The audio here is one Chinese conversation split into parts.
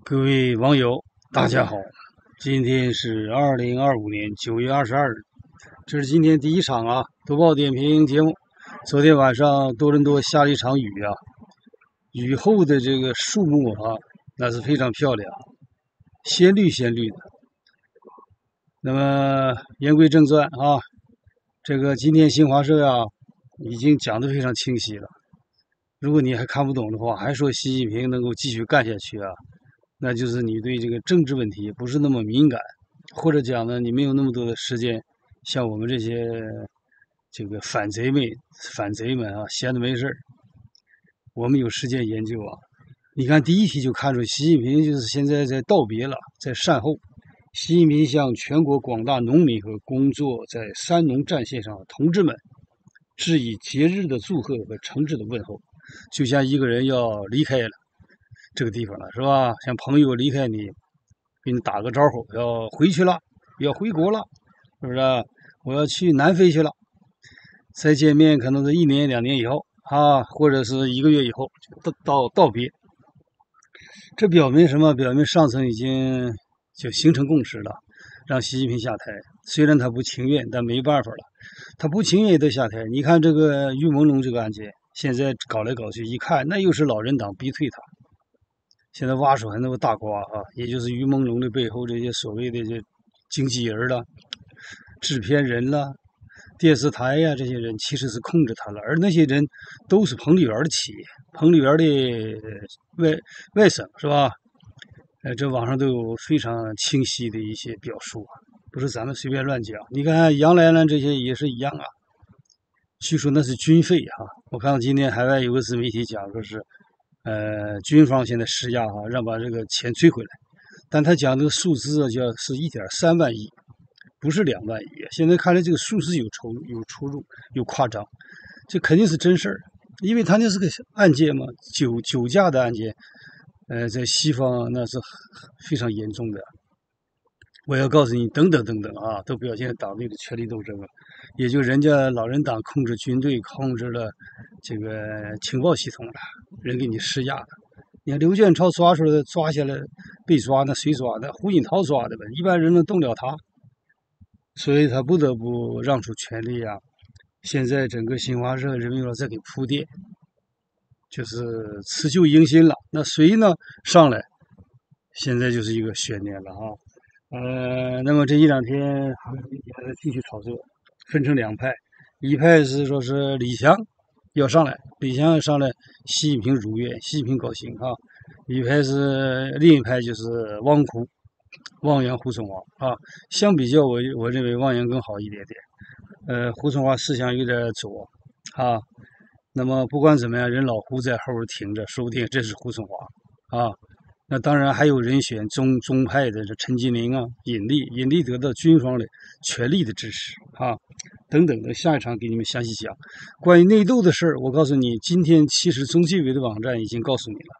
各位网友，大家好！今天是2025年9月22日，这是今天第一场读报点评节目。昨天晚上多伦多下了一场雨雨后的这个树木那是非常漂亮，鲜绿鲜绿的。那么言归正传这个今天新华社已经讲得非常清晰了。如果你还看不懂的话，还说习近平能够继续干下去那就是你对这个政治问题不是那么敏感，或者讲呢，你没有那么多的时间，像我们这些反贼们闲着没事我们有时间研究你看第一题就看出习近平就是现在在道别了，在善后。习近平向全国广大农民和工作在三农战线上的同志们致以节日的祝贺和诚挚的问候，就像一个人要离开了这个地方了，是吧？像朋友离开你，给你打个招呼，要回去了，要回国了，是不是？我要去南非去了。再见面可能是1年2年以后或者是1个月以后道别。这表明什么？表明上层已经就形成共识了，让习近平下台。虽然他不情愿，但没办法了，他不情愿也得下台。你看这个于朦胧这个案件，现在搞来搞去，一看那又是老人党逼退他。现在挖出很多大瓜也就是于朦胧的背后这些所谓的这经纪人了、制片人了、电视台这些人其实是控制他了，而那些人都是彭丽媛的企业，彭丽媛的外甥是吧？这网上都有非常清晰的一些表述不是咱们随便乱讲。你看杨澜澜这些也是一样据说那是军费我看到今天海外有个自媒体讲说是军方现在施压让把这个钱追回来，但他讲这个数字是1.3万亿，不是2万亿。现在看来这个数字有出入，有夸张，这肯定是真事儿，因为他那是个案件嘛，酒驾的案件，在西方那是非常严重的。我要告诉你，等等等等都表现党内的权力斗争也就人家老人党控制军队，控制了这个情报系统了，人给你施压的。你看刘建超抓出来抓下来被抓，那谁抓的？胡锦涛抓的呗，一般人能动了他，所以他不得不让出权力现在整个新华社人民网在给铺垫，就是辞旧迎新了。那谁呢上来？现在就是一个悬念了那么这一两天还继续炒作，分成2派，一派是说是李强要上来，习近平如愿，习近平高兴另一派就是汪洋、胡春华相比较我认为汪洋更好一点点，胡春华思想有点左那么不管怎么样，人老胡在后边挺着，说不定这是胡春华那当然还有人选中派的这陈吉宁尹力得到军方的全力的支持等等的。下一场给你们详细讲关于内斗的事儿。我告诉你，今天其实中纪委的网站已经告诉你了，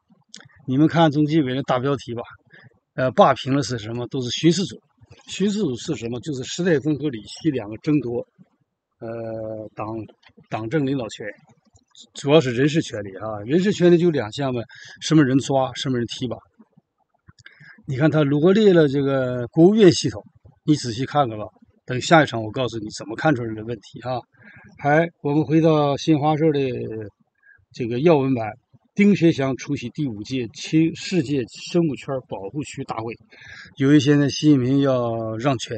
你们看中纪委的大标题吧。霸屏的是什么？都是巡视组。巡视组是什么？就是施泰峰和李希两个争夺党政领导权，主要是人事权利人事权利就2项嘛，什么人抓，什么人提拔。你看他罗列了这个国务院系统，你仔细看看吧。等下一场我告诉你怎么看出来的问题我们回到新华社的这个要闻版，丁薛祥出席第5届世界生物圈保护区大会。由于现在习近平要让权，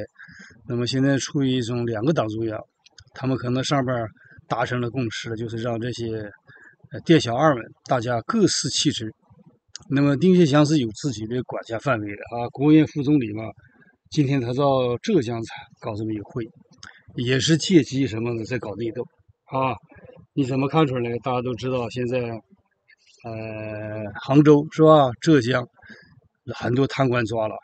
那么现在处于一种2个党中央，他们可能上边达成了共识，就是让这些店小二们大家各司其职。那么丁薛祥是有自己的管辖范围的国务院副总理嘛，今天他到浙江搞这么一个会，也是借机什么的在搞内斗你怎么看出来？大家都知道现在杭州是吧？浙江很多贪官抓了，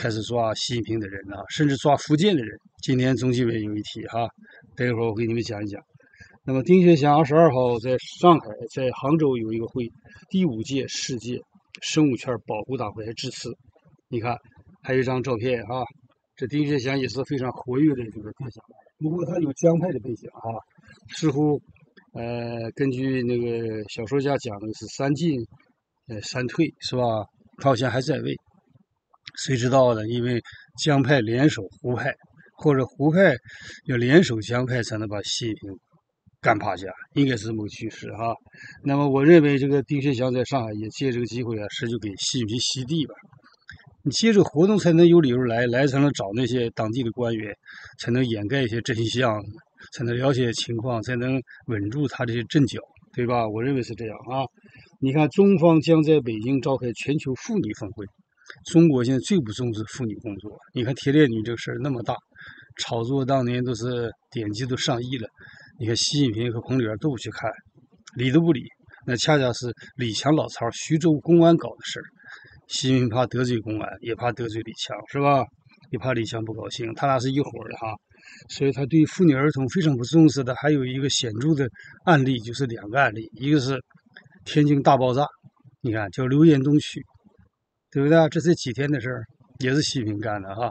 开始抓习近平的人甚至抓福建的人。今天中纪委有一题待会儿我给你们讲一讲。那么丁薛祥22号在上海，在杭州有一个会，第5届世界生物圈保护大会还致辞。你看，还有一张照片这丁薛祥也是非常活跃的这个对象，不过他有江派的背景似乎根据那个小说家讲的是3进3退是吧？他好像还在位。谁知道呢？因为江派联手胡派，或者胡派要联手江派，才能把习近平干趴下，应该是这么个趋势哈。那么我认为这个丁薛祥在上海也借这个机会啊，是就给习近平洗地吧。你借这个活动才能有理由来才能找那些当地的官员，才能掩盖一些真相，才能了解情况，才能稳住他这些阵脚，对吧？我认为是这样啊。你看，中方将在北京召开全球妇女峰会。中国现在最不重视妇女工作。你看铁链女这个事儿那么大，炒作当年都是点击都上亿了。你看习近平和彭丽媛都不去看，理都不理。那恰恰是李强老巢徐州公安搞的事儿。习近平怕得罪公安，也怕得罪李强，是吧？也怕李强不高兴，他俩是一伙的哈。所以他对妇女儿童非常不重视的。还有一个显著的案例，就是两个案例，一个是天津大爆炸，你看叫刘延东区，对不对？这是几天的事儿，也是习近平干的哈。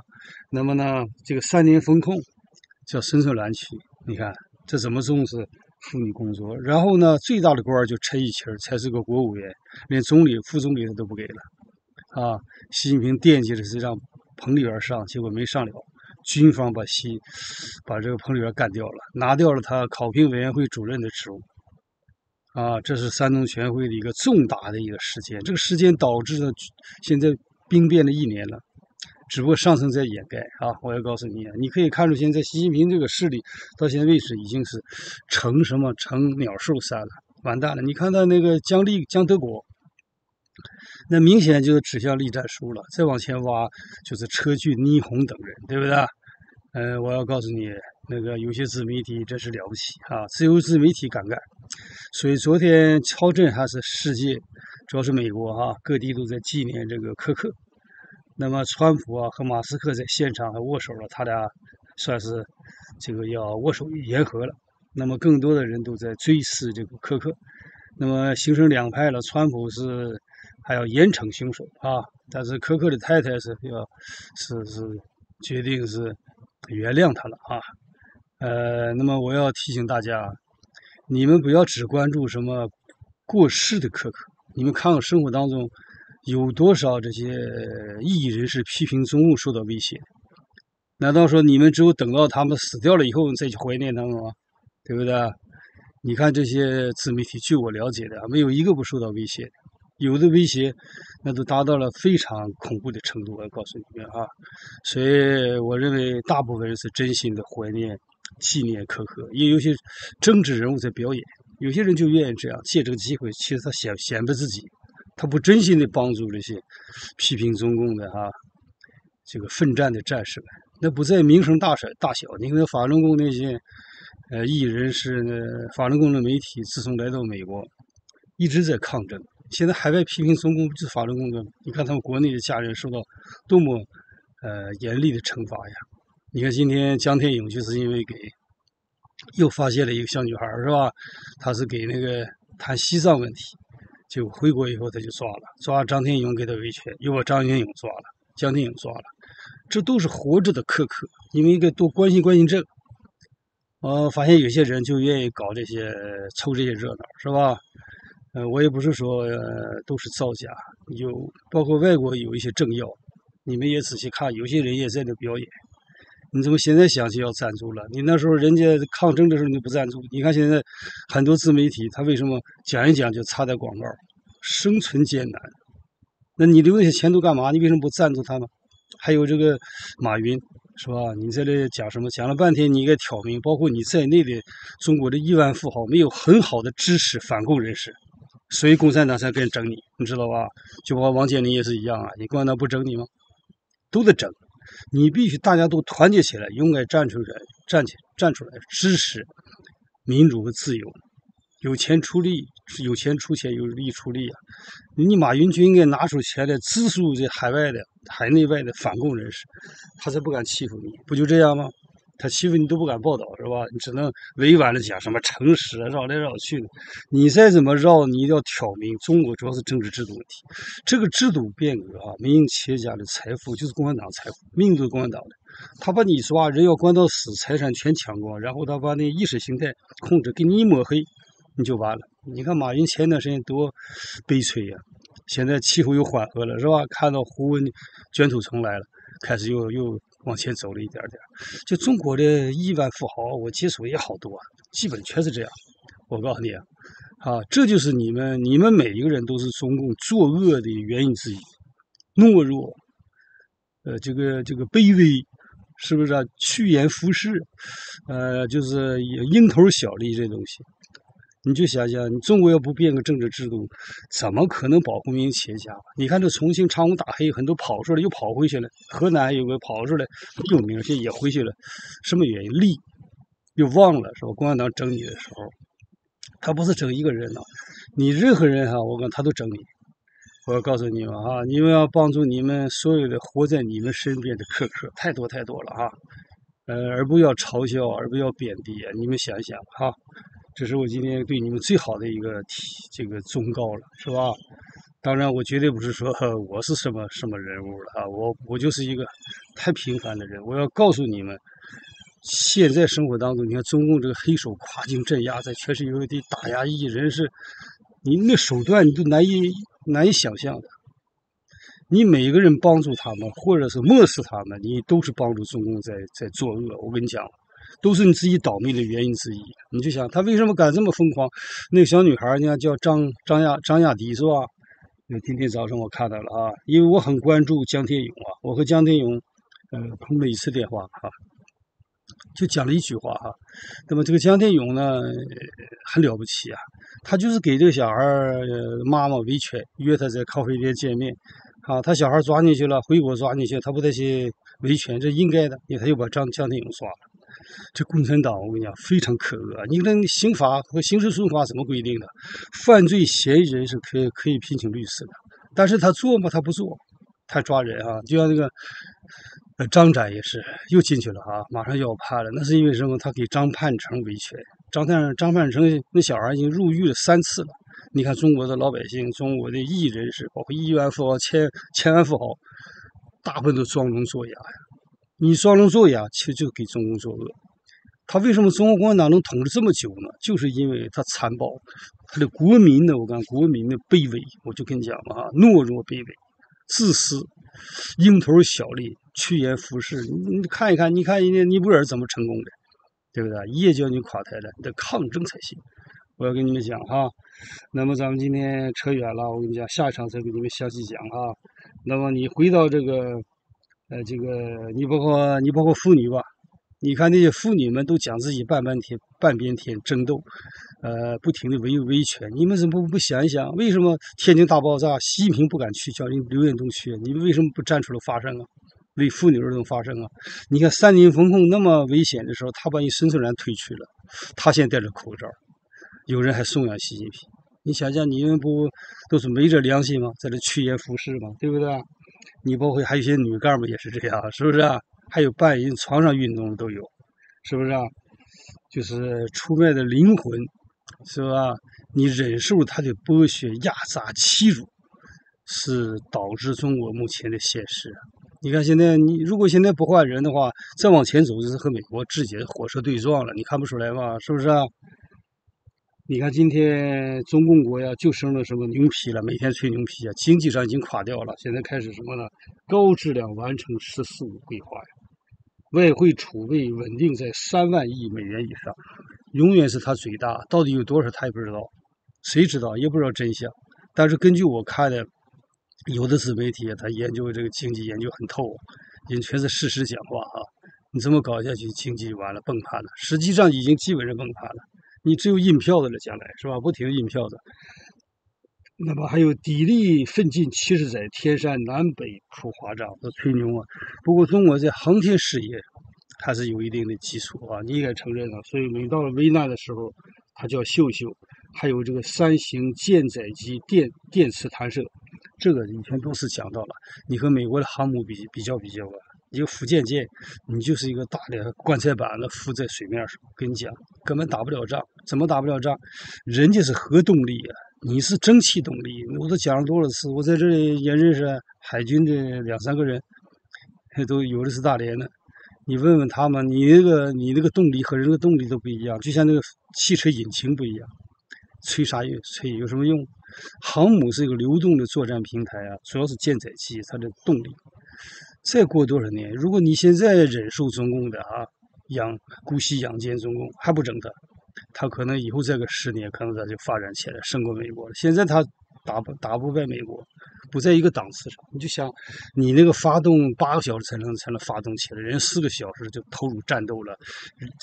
那么呢，这个3年风控叫深圳蓝区，你看这怎么重视妇女工作？然后呢，最大的官就陈以清才是个国务员，连总理、副总理他都不给了。啊，习近平惦记的是让彭丽媛上，结果没上了。军方把这个彭丽媛干掉了，拿掉了他考评委员会主任的职务。啊，这是山东全会的一个重大的一个事件。这个事件导致了现在兵变了1年了，只不过上层在掩盖啊。我要告诉你，你可以看出现在习近平这个势力到现在为止已经是成鸟兽散了，完蛋了。你看他那个江德国。那明显就是指向栗战书了，再往前挖就是车俊、倪虹等人，对不对？我要告诉你，那个有些自媒体真是了不起啊，自由自媒体敢干。所以昨天超震撼是世界，主要是美国哈，各地都在纪念这个柯克。那么川普啊和马斯克在现场还握手了，他俩算是这个要握手言和了。那么更多的人都在追思这个柯克。那么形成两派了，川普是还要严惩凶手啊，但是柯克的太太是决定是原谅他了啊。那么我要提醒大家，你们不要只关注什么过世的柯克，你们看看生活当中有多少这些异议人士批评中共受到威胁？难道说你们只有等到他们死掉了以后再去怀念他们吗？对不对？你看这些自媒体，据我了解的，没有一个不受到威胁的，有的威胁那都达到了非常恐怖的程度。我要告诉你们啊，所以我认为大部分人是真心的怀念、纪念柯克，也有些政治人物在表演，有些人就愿意这样借这个机会，其实他显摆自己，他不真心的帮助这些批评中共的这个奋战的战士们，那不在名声大小。你看法轮功那些。异议人士呢，法轮功的媒体自从来到美国，一直在抗争。现在海外批评中共就是法轮功的，你看他们国内的家人受到多么严厉的惩罚呀！你看今天江天勇就是因为又发现了一个小女孩是吧？他是给那个谈西藏问题，结果回国以后他就抓张天勇给他维权，又把江天勇抓了，这都是活着的柯克，你们应该多关心这个。发现有些人就愿意搞这些凑这些热闹，是吧？我也不是说都是造假，包括外国有一些政要，你们也仔细看，有些人也在那表演。你怎么现在想起要赞助了？你那时候人家抗争的时候你不赞助？你看现在很多自媒体，他为什么讲一讲就插点广告？生存艰难，那你留那些钱都干嘛？你为什么不赞助他们？还有这个马云。是吧？你在这讲什么？讲了半天，你应该挑明，包括你在内的中国的亿万富豪没有很好的支持反共人士，所以共产党才跟人整你，你知道吧？就包括王健林也是一样啊，你共产党不整你吗？都得整，你必须大家都团结起来，勇敢站出来支持民主和自由。有钱出力，有钱出钱，有力出力啊！你马云就应该拿出钱来资助这海内外的反共人士，他才不敢欺负你，不就这样吗？他欺负你都不敢报道，是吧？你只能委婉的讲什么诚实啊，绕来绕去的。你再怎么绕，你一定要挑明，中国主要是政治制度问题。这个制度变革啊，民营企业家的财富就是共产党财富，命都是共产党的。他把你抓，人要关到死，财产全抢光，然后他把那意识形态控制，给你一抹黑。你就完了。你看马云前段时间多悲催呀！现在气候又缓和了，是吧？看到胡温卷土重来了，开始又往前走了一点点。就中国的亿万富豪，我接触也好多，基本全是这样。我告诉你这就是你们每一个人都是中共作恶的原因之一，懦弱，这个卑微，是不是啊？趋炎附势，就是蝇头小利这东西。你就想想，你中国要不变个政治制度，怎么可能保护民营企业家？你看这重庆长虹打黑，很多跑出来又跑回去了，河南有个跑出来有名，现在也回去了，什么原因？利，又忘了是吧？共产党整你的时候，他不是整一个人你任何人我跟他都整你。我要告诉你们你们要帮助你们所有的活在你们身边的客，太多太多了而不要嘲笑，而不要贬低，你们想想这是我今天对你们最好的一个这个忠告了，是吧？当然，我绝对不是说我是什么什么人物了我就是一个太平凡的人。我要告诉你们，现在生活当中，你看中共这个黑手跨境镇压，在全世界各地打压异议人士，你那手段你都难以想象的。你每个人帮助他们，或者是漠视他们，你都是帮助中共在作恶。我跟你讲。都是你自己倒霉的原因之一。你就想他为什么敢这么疯狂？那个小女孩人家叫张亚迪是吧？今天早上我看到了因为我很关注江天勇我和江天勇通了一次电话就讲了一句话那么这个江天勇呢很了不起他就是给这个小孩妈妈维权，约他在咖啡店见面他小孩抓进去了，回国抓进去，他不得去维权，这应该的，因为他又把江天勇抓了。这共产党我跟你讲非常可恶你跟刑法和刑事诉讼法怎么规定的？犯罪嫌疑人是可以聘请律师的，但是他做吗？他不做，他抓人就像那个张展也是又进去了马上要判了。那是因为什么？他给张盼成维权，张盼成那小孩已经入狱了3次了。你看中国的老百姓，中国的艺人士，包括亿万富豪、千万富豪，大部分都装聋作哑你装聋作哑，其实就给中共作恶。他为什么中国共产党能统治这么久呢？就是因为他残暴，他的国民呢，我讲国民的卑微，我就跟你讲嘛懦弱卑微、自私、蝇头小利、趋炎附势。你看一看，你看人家尼泊尔怎么成功的，对不对？一夜叫你垮台的，你得抗争才行。我要跟你们讲那么咱们今天扯远了，我跟你讲，下一场再给你们详细讲那么你回到这个你包括妇女吧，你看那些妇女们都讲自己半边天争斗，不停的维权，你们怎么不想一想，为什么天津大爆炸，习近平不敢去，叫刘彦东去，你们为什么不站出来发声为妇女儿童发声你看3年封控那么危险的时候，他把孙春兰推去了，他现在戴着口罩，有人还颂扬习近平。你想想，你们不都是没这良心吗？在这趋炎附势吗？对不对？你包括还有一些女干部也是这样，是不是还有办人床上运动都有，是不是就是出卖的灵魂，是吧？你忍受他的剥削、压榨、欺辱，是导致中国目前的现实。你看现在，你如果现在不换人的话，再往前走就是和美国直接火车对撞了，你看不出来吗？是不是你看今天中共国就生了什么牛皮了，每天吹牛皮经济上已经垮掉了，现在开始什么呢？高质量完成“十四五”规划外汇储备稳定在3万亿美元以上，永远是他最大，到底有多少他也不知道，谁知道也不知道真相。但是根据我看的，有的自媒体他研究这个经济研究很透，也全是事实讲话你这么搞下去，经济完了崩盘了，实际上已经基本上崩盘了。你只有印票的了，将来是吧？不停印票的。那么还有砥砺奋进70载，天山南北出华章，这吹牛不过中国在航天事业还是有一定的基础你应该承认所以每到了危难的时候，它叫秀秀。还有这个3型舰载机电磁弹射，这个以前都是讲到了。你和美国的航母比较一个福建舰，你就是一个大的棺材板子浮在水面上，跟你讲，根本打不了仗。怎么打不了仗？人家是核动力你是蒸汽动力。我都讲了多少次，我在这里也认识海军的2、3个人，都有的是大连的。你问问他们，你那个动力和人的动力都不一样，就像那个汽车引擎不一样。吹啥吹有什么用？航母是一个流动的作战平台啊，主要是舰载机它的动力。再过多少年，如果你现在忍受中共的姑息养奸中共还不整他可能以后再个10年，可能他就发展起来，胜过美国了。现在他打不败美国，不在一个档次上。你就想，你那个发动8个小时才能发动起来，人4个小时就投入战斗了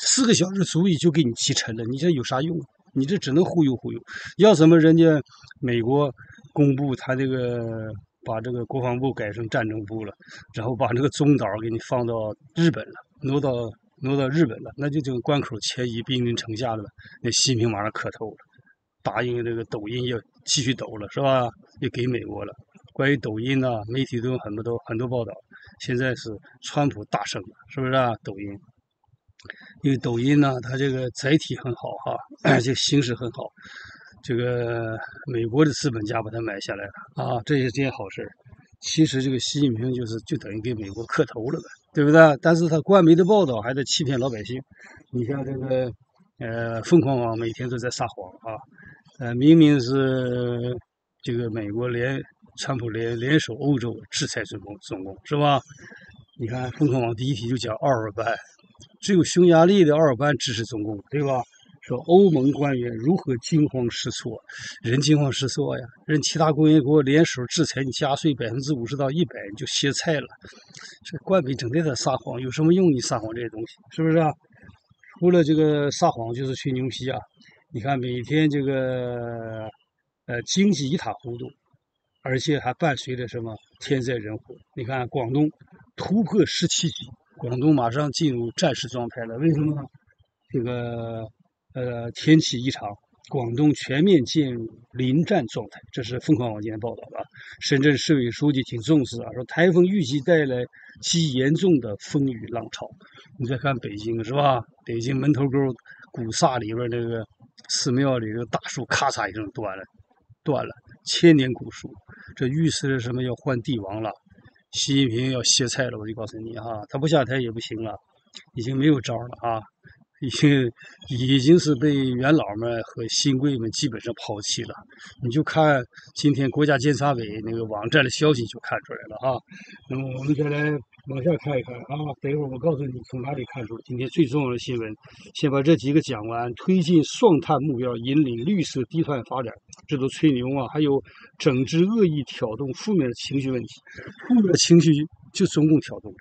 ，4个小时足以就给你击沉了，你这有啥用？你这只能忽悠忽悠。要什么人家美国公布他这个把这个国防部改成战争部了，然后把这个中岛给你放到日本了，挪到日本了，那就这个关口迁移兵临城下了呗。那习近平马上磕头了，答应这个抖音要继续抖了，是吧？也给美国了。关于抖音呢，媒体都有很多报道。现在是川普大胜了，是不是啊？抖音，因为抖音呢，它这个载体很好哈，这形式很好。这个美国的资本家把它买下来了啊，这是件好事。其实这个习近平就等于给美国磕头了呗，对不对？但是他官媒的报道还在欺骗老百姓。你像这个凤凰网每天都在撒谎啊，明明是这个美国川普联手欧洲制裁中共是吧？你看凤凰网第一题就讲奥尔班，只有匈牙利的奥尔班支持中共，对吧？说欧盟官员如何惊慌失措，人惊慌失措呀，人其他工业国联手制裁你，加税50%到100%，你就歇菜了。这官媒整天在撒谎，有什么用？你撒谎这些东西是不是啊？除了这个撒谎，就是吹牛皮啊！你看每天这个经济一塌糊涂，而且还伴随着什么天灾人祸。你看广东突破17级，广东马上进入战时状态了。为什么呢？这个天气异常，广东全面进入临战状态，这是凤凰网今天报道的。深圳市委书记挺重视啊，说台风预计带来极严重的风雨浪潮。你再看北京是吧？北京门头沟古刹里边那个寺庙里这个大树咔嚓一声断了，千年古树，这预示着什么？要换帝王了，习近平要歇菜了。我就告诉你哈，他不下台也不行了，已经没有招了啊。已经是被元老们和新贵们基本上抛弃了。你就看今天国家监察委那个网站的消息就看出来了哈。那么我们再来往下看一看啊，等一会儿我告诉你从哪里看出今天最重要的新闻。先把这几个讲完，推进双碳目标，引领绿色低碳发展，这都吹牛啊。还有整治恶意挑动负面情绪问题，负面情绪就中共挑动的。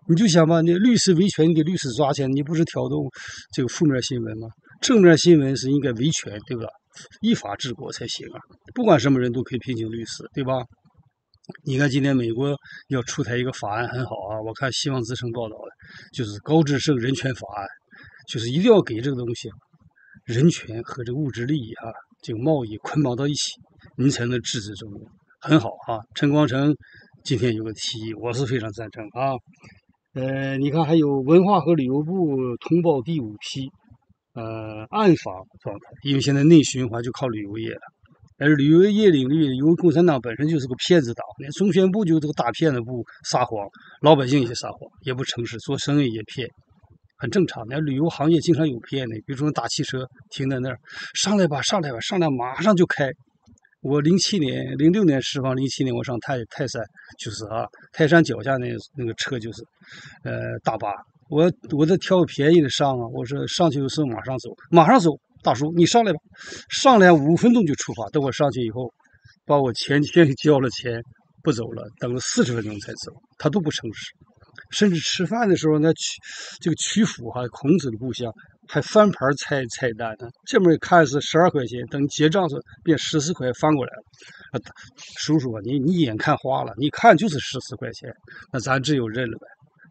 你就想吧，那律师维权，你给律师抓钱，你不是挑动这个负面新闻吗？正面新闻是应该维权，对吧？依法治国才行啊！不管什么人都可以聘请律师，对吧？你看今天美国要出台一个法案很好啊，我看西方之声报道的，就是高质胜人权法案，就是一定要给这个东西人权和这个物质利益这个贸易捆绑到一起，你才能制止中共，很好啊！陈光诚今天有个提议，我是非常赞成啊。你看还有文化和旅游部通报第5批暗访状态，因为现在内循环就靠旅游业了。而旅游业领域，因为共产党本身就是个骗子党，连中宣部就这个大骗子部撒谎，老百姓也撒谎，也不诚实，做生意也骗，很正常的。旅游行业经常有骗的，比如说大汽车停在那儿，上来吧，马上就开。我06年释放，07年我上泰山，就是泰山脚下那个车就是，大巴。我再挑便宜的上啊，我说上去有事马上走，大叔你上来吧，上来5分钟就出发。等我上去以后，把我先交了钱，不走了，等了40分钟才走，他都不诚实。甚至吃饭的时候呢，这个曲阜孔子的故乡。还翻盘菜单呢，这边看是12块钱，等结账时变14块，翻过来了。叔叔啊，你眼看花了，你看就是14块钱，那咱只有认了呗，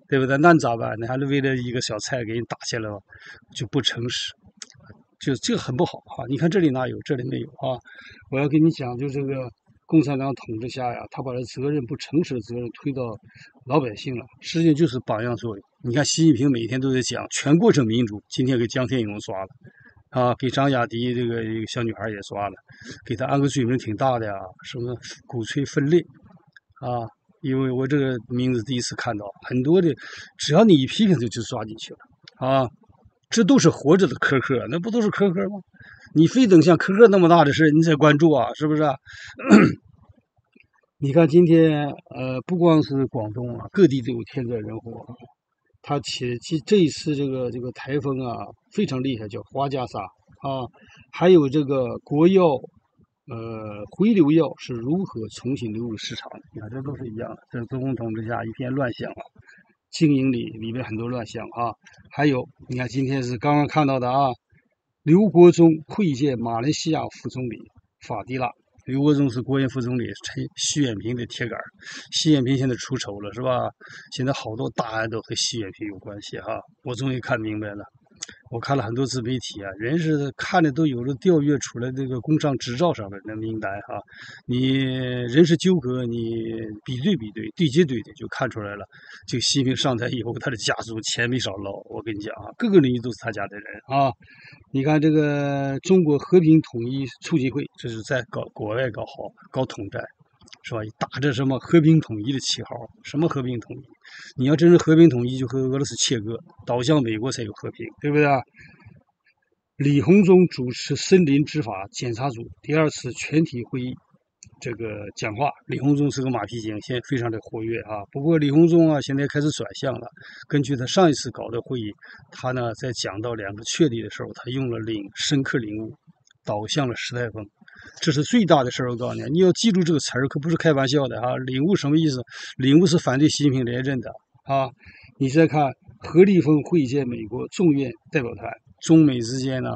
对不对？那你咋办？你还是为了一个小菜给你打下来了，就不诚实，就这个很不好你看这里哪有，这里没有我要跟你讲，就这个共产党统治下呀，他把这责任不诚实的责任推到老百姓了，实际上就是榜样作用。你看习近平每天都在讲全过程民主，今天给江天勇抓了给张雅迪这个一个小女孩也抓了，给他安个罪名挺大的什么鼓吹分裂因为我这个名字第一次看到，很多的只要你一批评就抓进去了这都是活着的苛刻，那不都是苛刻吗？你非等像科科那么大的事你才关注啊，是不是啊？你看今天不光是广东啊，各地都有天灾人祸啊。这一次这个台风啊非常厉害，叫花加沙啊，还有这个国药回流药是如何重新流入市场？你看这都是一样的，这总统统治下一片乱象啊，经营里面很多乱象啊。还有你看今天是刚刚看到的啊，刘国中会见马来西亚副总理法蒂拉。刘国中是国务院副总理习远平的铁杆，习近平现在出丑了是吧？现在好多大案都和习近平有关系哈，我终于看明白了。我看了很多自媒体啊，人是看的都有了调阅出来这个工商执照上面的名单哈，你人事纠葛，你比对对接对的就看出来了。这个习近平上台以后，他的家族钱没少捞，我跟你讲啊，各个领域都是他家的人啊。你看这个中国和平统一促进会，这是在国外搞统战，是吧？打着什么和平统一的旗号，什么和平统一？你要真是和平统一，就和俄罗斯切割，倒向美国才有和平，对不对啊？李鸿忠主持森林执法检查组第2次全体会议，这个讲话。李鸿忠是个马屁精，现在非常的活跃啊。不过李鸿忠啊，现在开始转向了。根据他上一次搞的会议，他呢在讲到2个确立的时候，他用了深刻领悟，导向了时代风。这是最大的事儿，我告诉你，你要记住这个词儿，可不是开玩笑的啊！领悟什么意思？领悟是反对习近平连任的啊！你再看何立峰会见美国众院代表团，中美之间呢，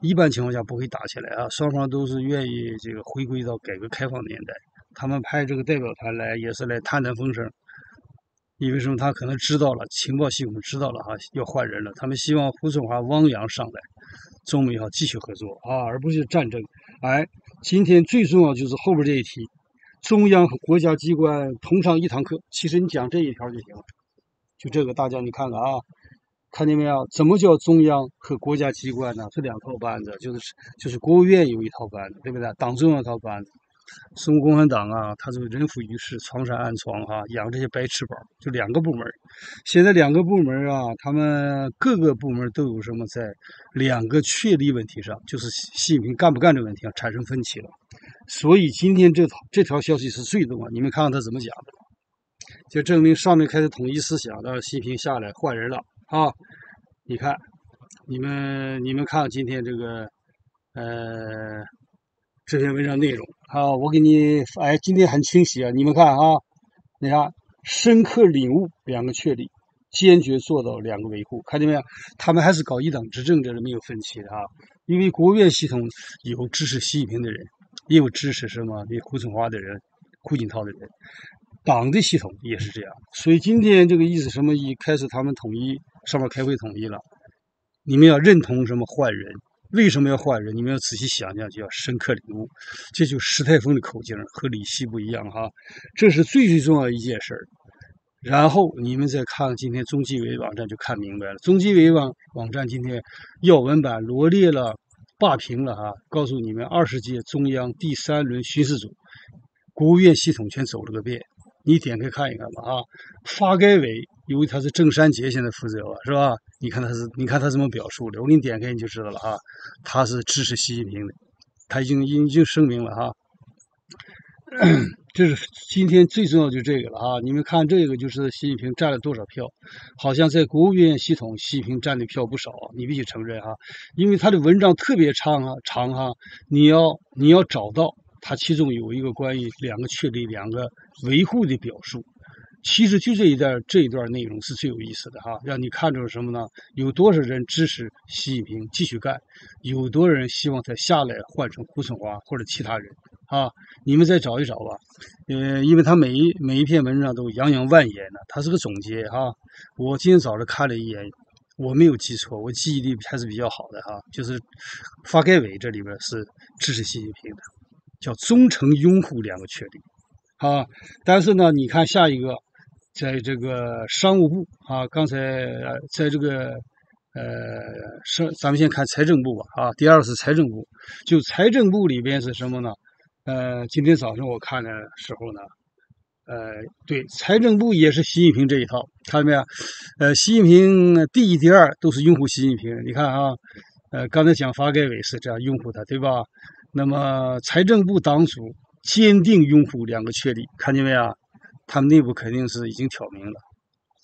一般情况下不会打起来啊，双方都是愿意这个回归到改革开放年代。他们派这个代表团来，也是来探探风声。因为什么？他可能知道了，情报系统知道了哈，要换人了。他们希望胡春华、汪洋上来，中美要继续合作啊，而不是战争。哎，今天最重要就是后边这一题，中央和国家机关同上一堂课。其实你讲这一条就行了，就这个大家你看看啊，看见没有？怎么叫中央和国家机关呢？是2套班子，就是国务院有一套班子，对不对？党中央一套班子。中国共产党啊，他这个人浮于事，床上暗床哈，养这些白痴宝，就2个部门。现在2个部门啊，他们各个部门都有什么在2个确立问题上，就是习近平干不干这个问题上产生分歧了。所以今天这条消息是最重要，你们看看他怎么讲的，就证明上面开始统一思想，让习近平下来换人了啊！你看，你们看今天这个这篇文章内容啊，我给你今天很清晰啊，你们看啊，你看深刻领悟2个确立，坚决做到2个维护，看见没有？他们还是搞一党执政，这是没有分歧的啊。因为国务院系统有支持习近平的人，也有支持什么胡春华的人、胡锦涛的人，党的系统也是这样。所以今天这个意思什么意义？开始他们统一，上面开会统一了，你们要认同什么换人？为什么要换人？你们要仔细想想，就要深刻领悟。这就是石泰峰的口径，和李希不一样哈。这是最重要的一件事。然后你们再看今天中纪委网站就看明白了。中纪委网站今天要闻版罗列了、霸屏了哈，告诉你们20届中央第3轮巡视组，国务院系统全走了个遍。你点开看一看吧啊！发改委由于他是郑山杰现在负责吧，是吧？你看他怎么表述的？我给你点开你就知道了啊，他是支持习近平的，他已经声明了哈。这是今天最重要就这个了啊！你们看这个就是习近平占了多少票？好像在国务院系统，习近平占的票不少，你必须承认哈，因为他的文章特别长哈，你要找到。它其中有一个关于2个确立、2个维护的表述，其实就这一段内容是最有意思的哈，让你看出什么呢？有多少人支持习近平继续干，有多少人希望他下来换成胡春华或者其他人啊？你们再找一找吧，因为他每一篇文章都洋洋万言呢，他是个总结哈。我今天早上看了一眼，我没有记错，我记忆力还是比较好的哈，就是发改委这里边是支持习近平的。叫忠诚拥护2个确立啊，但是呢，你看下一个，在这个商务部啊，刚才在这个咱们先看财政部吧啊，第2是财政部，就财政部里边是什么呢？今天早上我看的时候呢，对，财政部也是习近平这一套，看到没有？习近平第1、第2都是拥护习近平，你看啊。刚才讲发改委是这样拥护他，对吧？那么财政部党组坚定拥护两个确立，看见没有？他们内部肯定是已经挑明了，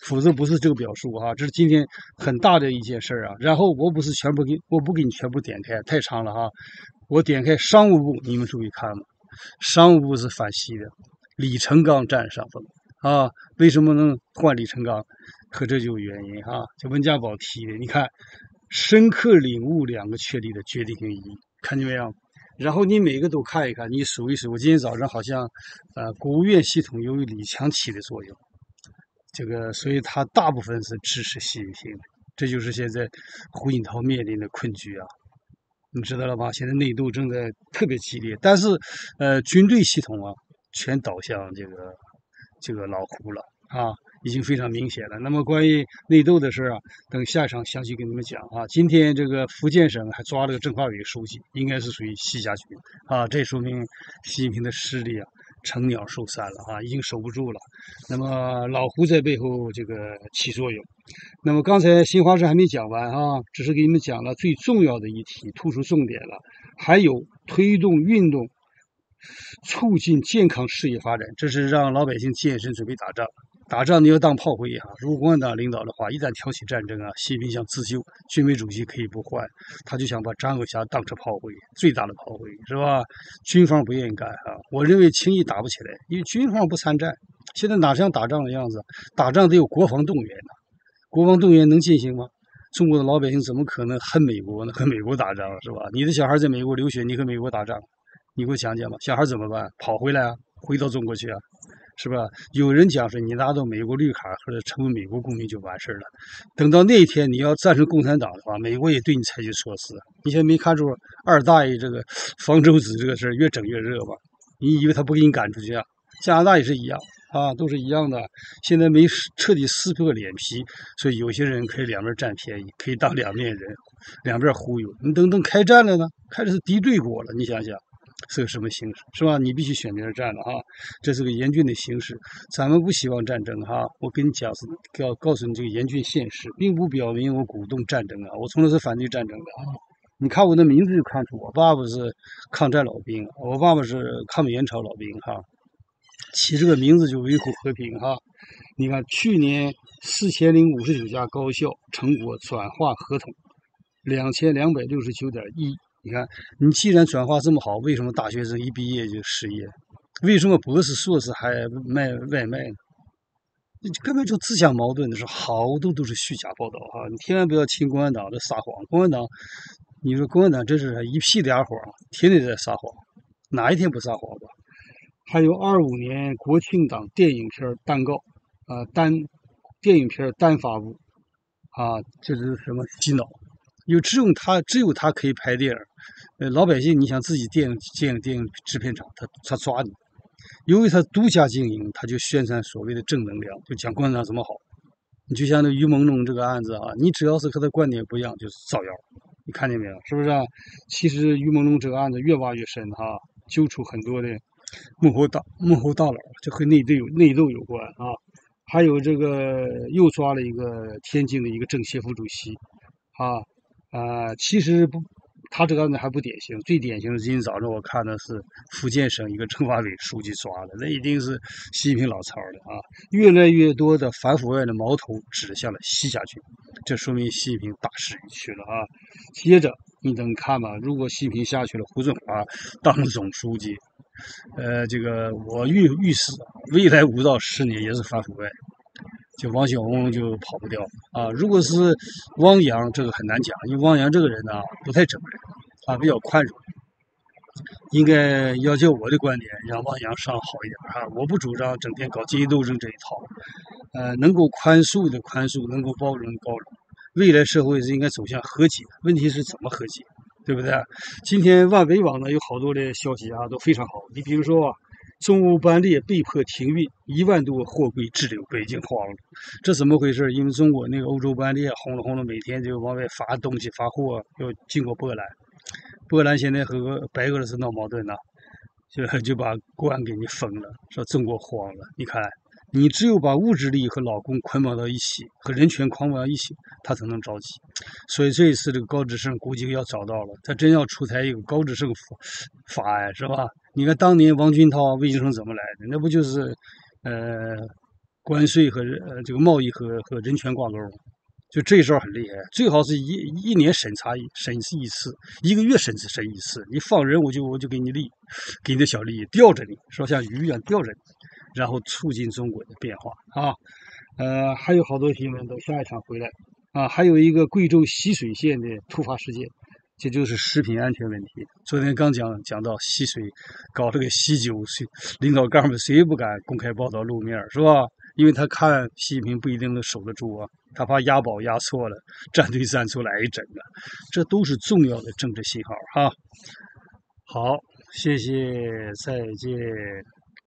否则不是这个表述哈。这是今天很大的一件事啊。然后我不给你全部点开，太长了哈。我点开商务部，你们注意看嘛，商务部是反西的，李成钢占上风啊。为什么能换李成钢？可这就有原因哈。就温家宝提的，你看，深刻领悟两个确立的决定性意义，看见没有？然后你每个都看一看，你数一数。我今天早上好像，国务院系统由于李强起的作用，这个所以他大部分是支持习近平的，这就是现在胡锦涛面临的困局啊。你知道了吧？现在内斗正在特别激烈，但是，军队系统啊，全倒向这个老胡了啊，已经非常明显了。那么关于内斗的事啊，等下一场详细跟你们讲啊。今天这个福建省还抓了个政法委书记，应该是属于习家军啊，这说明习近平的势力啊成鸟兽散了啊，已经守不住了。那么老胡在背后这个起作用。那么刚才新华社还没讲完啊，只是给你们讲了最重要的一题，突出重点了。还有推动运动，促进健康事业发展，这是让老百姓健身准备打仗。打仗你要当炮灰啊！如果共产党领导的话，一旦挑起战争啊，习近平想自救，军委主席可以不换，他就想把张友侠当成炮灰，最大的炮灰是吧？军方不愿意干啊，我认为轻易打不起来，因为军方不参战，现在哪像打仗的样子？打仗得有国防动员呢，国防动员能进行吗？中国的老百姓怎么可能恨美国呢？和美国打仗是吧？你的小孩在美国留学，你和美国打仗，你给我讲讲吧。小孩怎么办？跑回来啊，回到中国去啊，是吧？有人讲是你拿到美国绿卡或者成为美国公民就完事了。等到那一天你要赞成共产党的话，美国也对你采取措施。你现在没看出二大爷这个方舟子这个事儿越整越热吗？你以为他不给你赶出去啊？加拿大也是一样。啊，都是一样的。现在没彻底撕破脸皮，所以有些人可以两边占便宜，可以当两面人，两边忽悠。你等开战了呢，开的是敌对国了，你想想是个什么形势，是吧？你必须选边站了哈，这是个严峻的形势。咱们不希望战争哈，我跟你讲是告诉你这个严峻现实，并不表明我鼓动战争啊，我从来是反对战争的啊。你看我的名字就看出我爸爸是抗战老兵，我爸爸是抗美援朝老兵哈。起这个名字就维护和平哈。你看，去年4059家高校成果转化合同2269.1。你看，你既然转化这么好，为什么大学生一毕业就失业？为什么博士、硕士还卖外卖呢？你根本就自相矛盾的是，好多都是虚假报道哈！你千万不要听共产党的撒谎。共产党，你说共产党真是一屁俩谎，天天在撒谎，哪一天不撒谎吧？还有25年国庆档电影片单告，电影片单发布，啊，这是什么洗脑？只有他可以拍电影，老百姓你想自己电影制片厂，他抓你，由于他独家经营，他就宣传所谓的正能量，就讲共产党怎么好。你就像那于朦胧这个案子啊，你只要是和他观点不一样，就是造谣，你看见没有？是不是啊？其实于朦胧这个案子越挖越深哈，揪出很多的幕后大佬，这和内斗有关啊。还有这个又抓了一个天津的一个政协副主席其实不，他这个案子还不典型，最典型的今天早上我看的是福建省一个政法委书记抓的，那一定是习近平老巢的啊。越来越多的反腐败的矛头指向了习家军，这说明习近平大势已去了啊。接着你等看吧，如果习近平下去了，胡春华当了总书记，这个我预示未来5到10年也是反腐败，就王小红就跑不掉啊。如果是汪洋，这个很难讲，因为汪洋这个人呢不太整人啊，比较宽容。应该要叫我的观点，让汪洋上好一点啊！我不主张整天搞阶级斗争这一套，能够宽恕的宽恕，能够包容的包容。未来社会是应该走向和解，问题是怎么和解，对不对？今天万维网呢有好多的消息啊，都非常好。你比如说中欧班列被迫停运，1万多货柜滞留，北京慌了，这怎么回事？因为中国那个欧洲班列轰了，每天就往外发东西发货，要经过波兰。波兰现在和白俄罗斯闹矛盾呢，就把关给你封了，说中国慌了。你看你只有把物质利益和老公捆绑到一起，和人权捆绑到一起，他才能着急。所以这一次这个高志胜估计要找到了，他真要出台一个高志胜法案，是吧？你看当年王军涛、魏京生怎么来的？那不就是关税和这个贸易和人权挂钩吗？就这事儿很厉害，最好是一年审视一次，一个月审一次。你放人，我就给你给你的小利益吊着你，说像鱼一样吊着你，然后促进中国的变化啊。还有好多新闻，等下一场回来啊。还有一个贵州习水县的突发事件，这就是食品安全问题。昨天刚讲到习水搞这个喜酒，领导干部谁也不敢公开报道露面，是吧？因为他看习近平不一定能守得住啊，他怕押宝押错了，站队站出来一整个，这都是重要的政治信号哈。好，谢谢，再见。